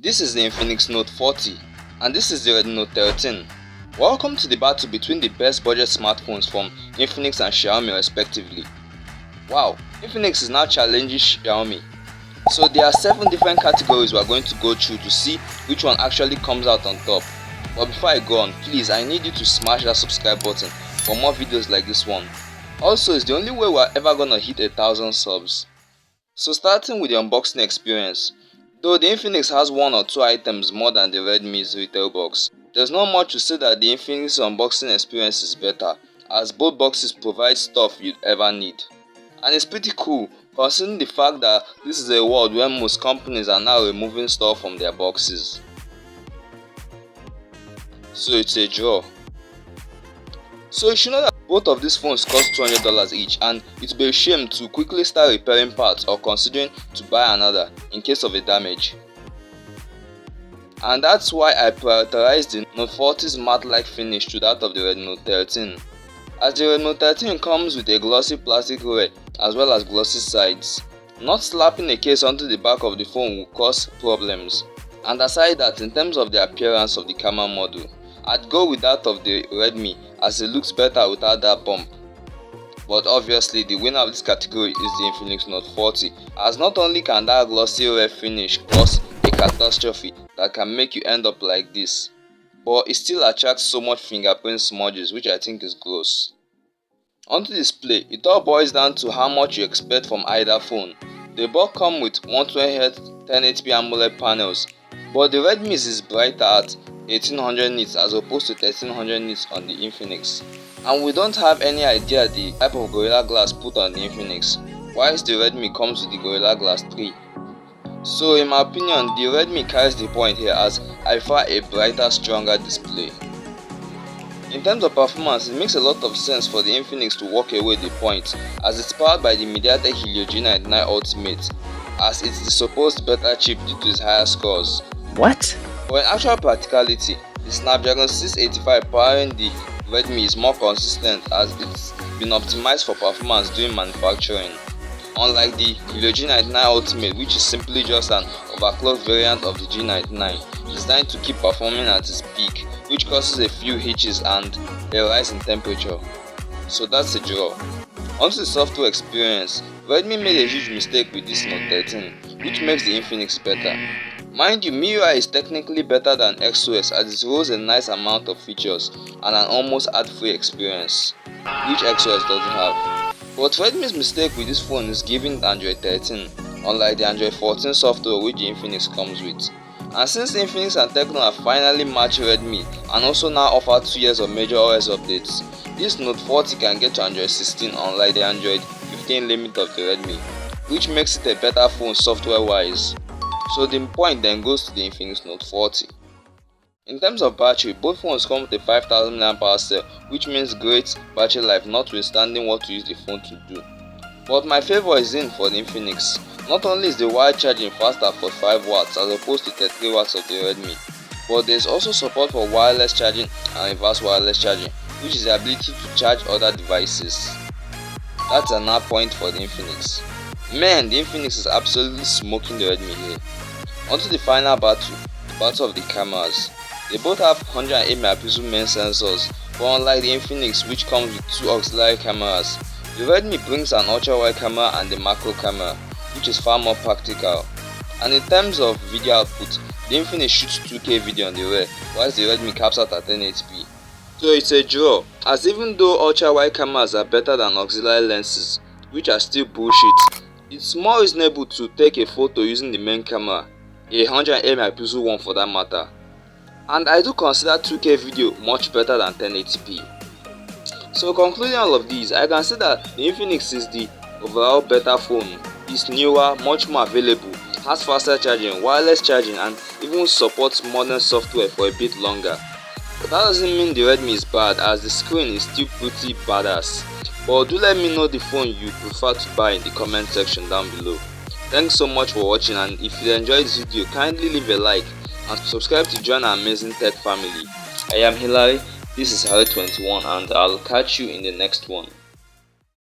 This is the Infinix Note 40 and this is the Redmi Note 13. Welcome to the battle between the best budget smartphones from Infinix and Xiaomi respectively. Wow, Infinix is now challenging Xiaomi. So there are 7 different categories we are going to go through to see which one actually comes out on top. But before I go on, please I need you to smash that subscribe button for more videos like this one. Also, it's the only way we are ever gonna hit 1,000 subs. So starting with the unboxing experience. Though the Infinix has 1 or 2 items more than the Redmi's retail box, there's not much to say that the Infinix unboxing experience is better, as both boxes provide stuff you'd ever need. And it's pretty cool considering the fact that this is a world where most companies are now removing stuff from their boxes. So it's a draw. So you should know that both of these phones cost $200 each, and it'd be a shame to quickly start repairing parts or considering to buy another in case of a damage. And that's why I prioritized the Note 40's matte-like finish to that of the Redmi Note 13. As the Redmi Note 13 comes with a glossy plastic rear as well as glossy sides. Not slapping a case onto the back of the phone will cause problems. And aside that, in terms of the appearance of the camera module, I'd go with that of the Redmi as it looks better without that bump. But obviously the winner of this category is the Infinix Note 40, as not only can that glossy rear finish cause a catastrophe that can make you end up like this, but it still attracts so much fingerprint smudges, which I think is gross. Onto display, it all boils down to how much you expect from either phone. They both come with 120Hz 1080p AMOLED panels, but the Redmi's is brighter at 1800 nits as opposed to 1300 nits on the Infinix. And we don't have any idea the type of Gorilla Glass put on the Infinix, whilst the Redmi comes with the Gorilla Glass 3. So in my opinion, the Redmi carries the point here as I prefer a brighter, stronger display. In terms of performance, it makes a lot of sense for the Infinix to walk away the point, as it's powered by the MediaTek Helio G99 Ultimate, as it's the supposed better chip due to its higher scores. What? But in actual practicality, the Snapdragon 685 powering the Redmi is more consistent as it's been optimized for performance during manufacturing. Unlike the Helio G99 Ultimate, which is simply just an overclocked variant of the G99, designed to keep performing at its peak, which causes a few hitches and a rise in temperature. So that's a draw. Onto the software experience, Redmi made a huge mistake with this Note 13, which makes the Infinix better. Mind you, MIUI is technically better than XOS as it rolls a nice amount of features and an almost ad-free experience, which XOS doesn't have. But Redmi's mistake with this phone is giving Android 13, unlike the Android 14 software which the Infinix comes with. And since Infinix and Tecno have finally matched Redmi and also now offer 2 years of major OS updates, this Note 40 can get to Android 16 unlike the Android 15 limit of the Redmi, which makes it a better phone software-wise. So the point then goes to the Infinix Note 40. In terms of battery, both phones come with a 5000 mAh cell, which means great battery life notwithstanding what you use the phone to do. But my favour is in for the Infinix. Not only is the wire charging faster for 5 watts as opposed to 33 watts of the Redmi, but there is also support for wireless charging and reverse wireless charging, which is the ability to charge other devices. That's another point for the Infinix. Man, the Infinix is absolutely smoking the Redmi here. Onto the final battle, the battle of the cameras. They both have 108MP main sensors, but unlike the Infinix which comes with 2 auxiliary cameras, the Redmi brings an ultra-wide camera and a macro camera, which is far more practical. And in terms of video output, the Infinix shoots 2K video on the rear, whilst the Redmi caps out at 1080p. So it's a draw, as even though ultra-wide cameras are better than auxiliary lenses, which are still bullshit, it's more reasonable to take a photo using the main camera, a 108MP one for that matter. And I do consider 2K video much better than 1080p. So concluding all of these, I can say that the Infinix is the overall better phone. It's newer, much more available, has faster charging, wireless charging, and even supports modern software for a bit longer. But that doesn't mean the Redmi is bad, as the screen is still pretty badass. But do let me know the phone you prefer to buy in the comment section down below. Thanks so much for watching, and if you enjoyed this video, kindly leave a like and subscribe to join our amazing tech family. I am Hilary, this is Harry21, and I'll catch you in the next one.